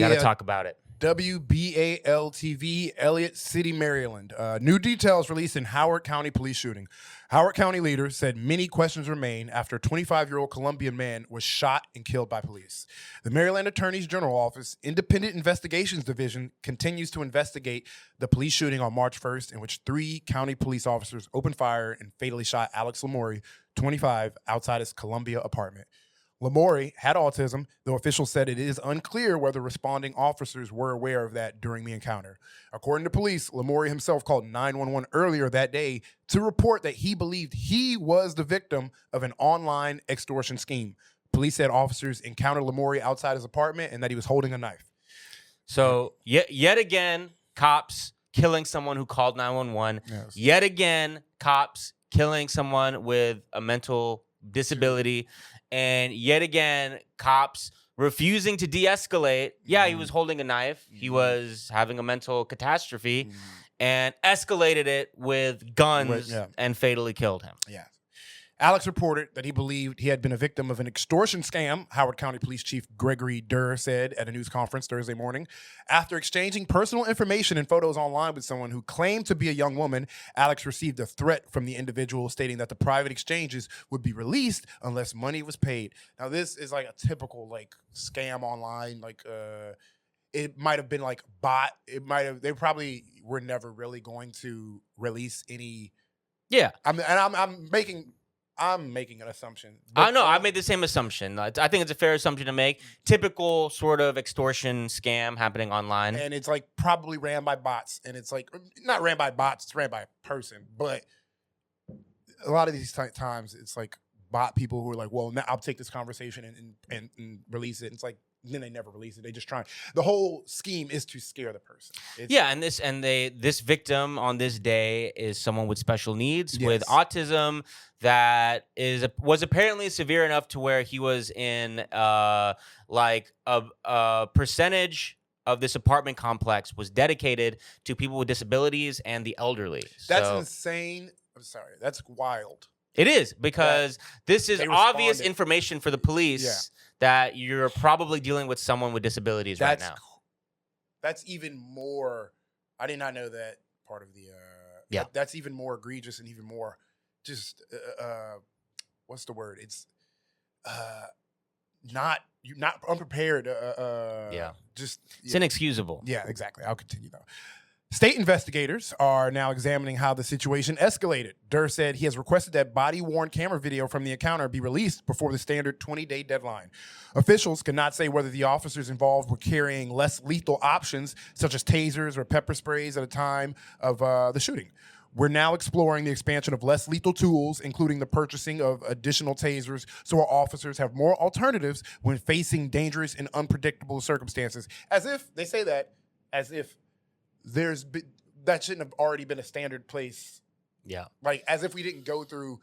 Got to talk about it. WBAL-TV, Elliott City, Maryland. New details released in Howard County police shooting. Howard County leaders said many questions remain after a 25-year-old Colombian man was shot and killed by police. The Maryland Attorney General Office Independent Investigations Division continues to investigate the police shooting on March 1st, in which 3 county police officers opened fire and fatally shot Alex Lamorie, 25, outside his Columbia apartment. Lamorie had autism, though officials said it is unclear whether responding officers were aware of that during the encounter. According to police, Lamorie himself called 911 earlier that day to report that he believed he was the victim of an online extortion scheme. Police said officers encountered Lamorie outside his apartment and that he was holding a knife. So yet again, cops killing someone who called 911. Yes. Yet again, cops killing someone with a mental disability. And yet again, cops refusing to de-escalate. Yeah, he was holding a knife. He was having a mental catastrophe and escalated it with guns and fatally killed him. Yeah. Alex reported that he believed he had been a victim of an extortion scam, Howard County Police Chief Gregory Durr said at a news conference Thursday morning. After exchanging personal information and photos online with someone who claimed to be a young woman, Alex received a threat from the individual stating that the private exchanges would be released unless money was paid. Now, this is like a typical like scam online, like it might have been like bot. They probably were never really going to release any. Yeah. I'm making an assumption. I know. I made the same assumption. I think it's a fair assumption to make. Typical sort of extortion scam happening online. And it's like probably ran by bots. And it's like, not ran by bots, it's ran by a person. But a lot of these times, it's like bot people who are like, well, now I'll take this conversation and release it. And it's like, then they never release it. They just try. The whole scheme is to scare the person. This victim on this day is someone with special needs, with autism, that was apparently severe enough to where he was in like a percentage of this apartment complex was dedicated to people with disabilities and the elderly. That's insane. I'm sorry. That's wild. It is, because this is obvious information for the police that you're probably dealing with someone with disabilities right now. That's even more. I did not know that part of the. That's even more egregious and even more just. What's the word? It's not unprepared. Just it's inexcusable. Yeah, exactly. I'll continue though. State investigators are now examining how the situation escalated. Durr said he has requested that body-worn camera video from the encounter be released before the standard 20-day deadline. Officials cannot say whether the officers involved were carrying less lethal options, such as tasers or pepper sprays, at the time of the shooting. We're now exploring the expansion of less lethal tools, including the purchasing of additional tasers, so our officers have more alternatives when facing dangerous and unpredictable circumstances. As if, they say that, as if that shouldn't have already been a standard place. Yeah. Like, as if we didn't go through,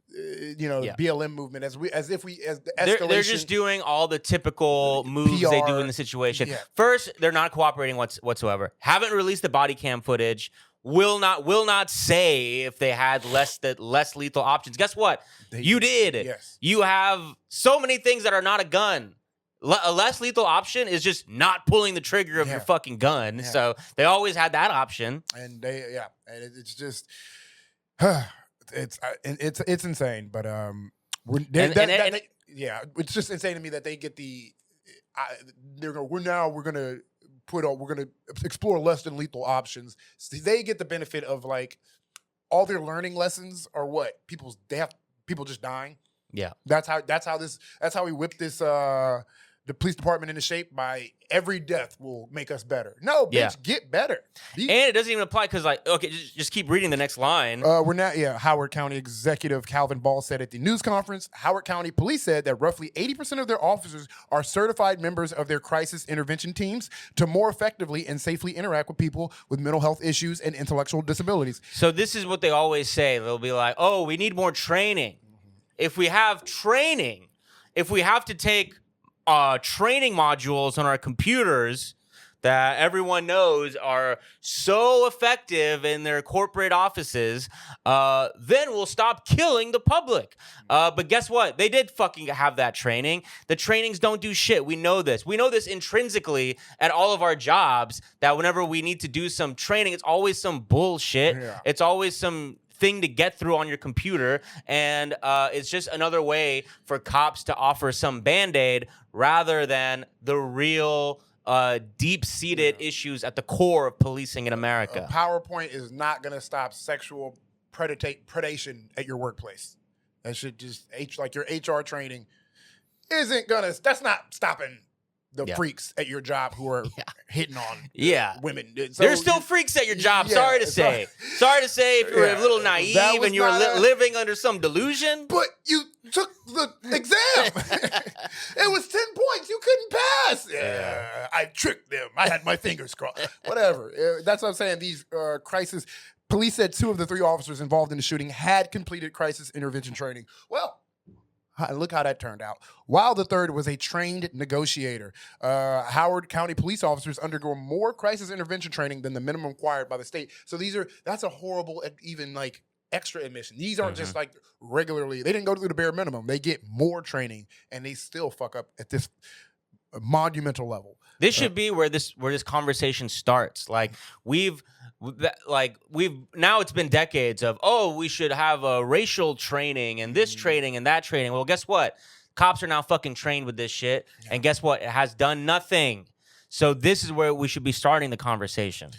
the BLM movement, as the escalation. They're just doing all the typical moves PR, they do in the situation. Yeah. First, they're not cooperating whatsoever. Haven't released the body cam footage. Will not say if they had less lethal options. Guess what? You did. Yes. You have so many things that are not a gun. A less lethal option is just not pulling the trigger of your fucking gun. Yeah. So they always had that option. And it's just, it's insane. But it's just insane to me that they get we're gonna explore less than lethal options. So they get the benefit of like all their learning lessons are what people just dying. Yeah, that's how we whip this the police department into shape by every death will make us better. No, bitch, get better. And it doesn't even apply because, like, okay, just keep reading the next line. Howard County Executive Calvin Ball said at the news conference, Howard County Police said that roughly 80% of their officers are certified members of their crisis intervention teams to more effectively and safely interact with people with mental health issues and intellectual disabilities. So this is what they always say. They'll be like, oh, we need more training. Mm-hmm. If we have training, if we have to take training modules on our computers, that everyone knows are so effective in their corporate offices, then we'll stop killing the public. But guess what? They did fucking have that training. The trainings don't do shit. We know this. We know this intrinsically at all of our jobs, that whenever we need to do some training, it's always some bullshit. Yeah. It's always some thing to get through on your computer, and it's just another way for cops to offer some Band-Aid rather than the real deep-seated issues at the core of policing in America. A PowerPoint is not going to stop sexual predation at your workplace. That should just, like your HR training isn't going to, that's not stopping the freaks at your job who are hitting on women. So there's still freaks at your job. Sorry to say. Sorry to say if you're a little naive and you're living under some delusion. But you took the exam. It was 10 points. You couldn't pass. I tricked them. I had my fingers crossed. Whatever. That's what I'm saying. These crisis. Police said 2 of the 3 officers involved in the shooting had completed crisis intervention training. Well, look how that turned out. While the third was a trained negotiator. Howard County police officers undergo more crisis intervention training than the minimum required by the state. So that's a horrible, even like extra admission. These aren't just like regularly, they didn't go through the bare minimum. They get more training and they still fuck up at this monumental level. This should be where this conversation starts. Like we've now it's been decades of, we should have a racial training and this training and that training. Well, guess what? Cops are now fucking trained with this shit. And guess what? It has done nothing. So this is where we should be starting the conversation.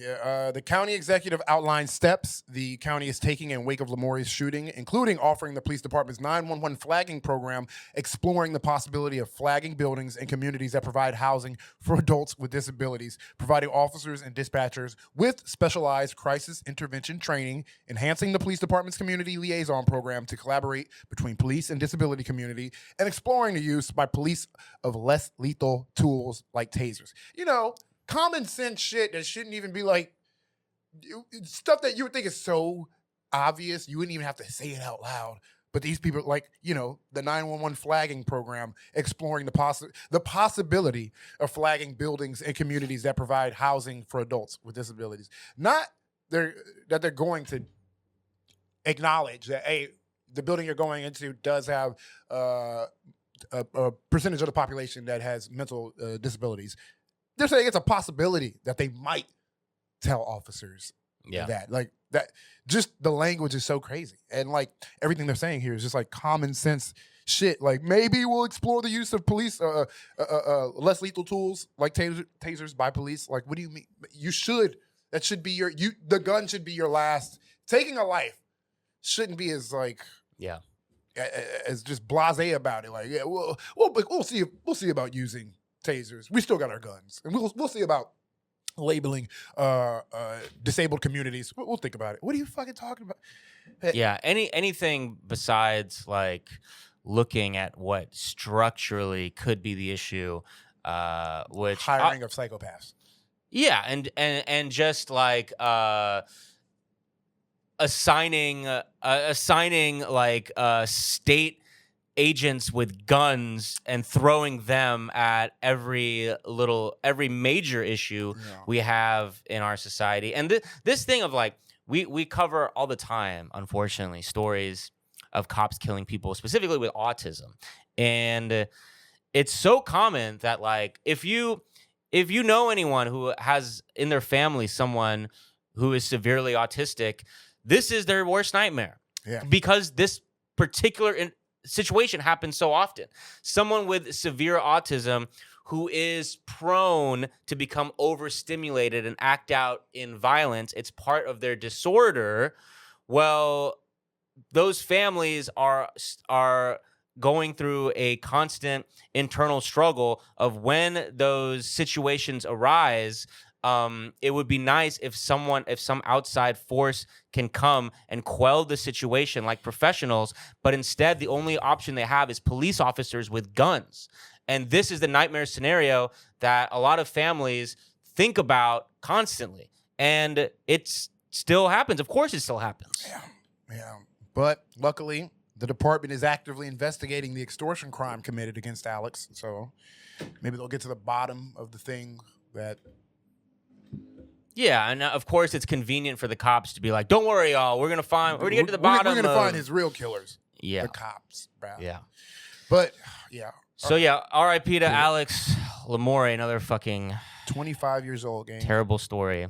Yeah, the county executive outlined steps the county is taking in wake of Lamorie's shooting, including offering the police department's 911 flagging program, exploring the possibility of flagging buildings and communities that provide housing for adults with disabilities, providing officers and dispatchers with specialized crisis intervention training, enhancing the police department's community liaison program to collaborate between police and disability community, and exploring the use by police of less lethal tools like tasers. You know, common sense shit that shouldn't even be like stuff that you would think is so obvious. You wouldn't even have to say it out loud. But these people, like, you know, the 911 flagging program, exploring the possibility of flagging buildings and communities that provide housing for adults with disabilities. Not that they're going to acknowledge that, hey, the building you're going into does have a percentage of the population that has mental disabilities. They're saying it's a possibility that they might tell officers that. Like, that, just the language is so crazy. And like everything they're saying here is just like common sense shit. Like, maybe we'll explore the use of police, less lethal tools like tasers by police. Like, what do you mean? You should. That should be the gun should be your last. Taking a life shouldn't be as like, as just blasé about it. Like, we'll see about using tasers. We still got our guns, and we'll see about labeling disabled communities. We'll think about it. What are you fucking talking about? Yeah, anything besides like looking at what structurally could be the issue, which hiring of psychopaths. Yeah, and just like assigning like state agents with guns and throwing them at every major issue we have in our society. And this thing of like, we cover all the time, unfortunately, stories of cops killing people, specifically with autism. And it's so common that like, if you know anyone who has in their family someone who is severely autistic, this is their worst nightmare. Yeah. Because this particular situation happens so often. Someone with severe autism who is prone to become overstimulated and act out in violence, it's part of their disorder. Well, those families are going through a constant internal struggle of when those situations arise. It would be nice if some outside force can come and quell the situation like professionals, but instead the only option they have is police officers with guns. And this is the nightmare scenario that a lot of families think about constantly. And it still happens. Of course it still happens. Yeah. But luckily, the department is actively investigating the extortion crime committed against Alex. So maybe they'll get to the bottom of the thing that. Yeah, and of course it's convenient for the cops to be like, "Don't worry, y'all. We're gonna get to the bottom. We're gonna find his real killers. Yeah, the cops, bro. Yeah, but yeah. So yeah, R.I.P. to Alex Lamorie, another fucking 25 years old, gang. Terrible story.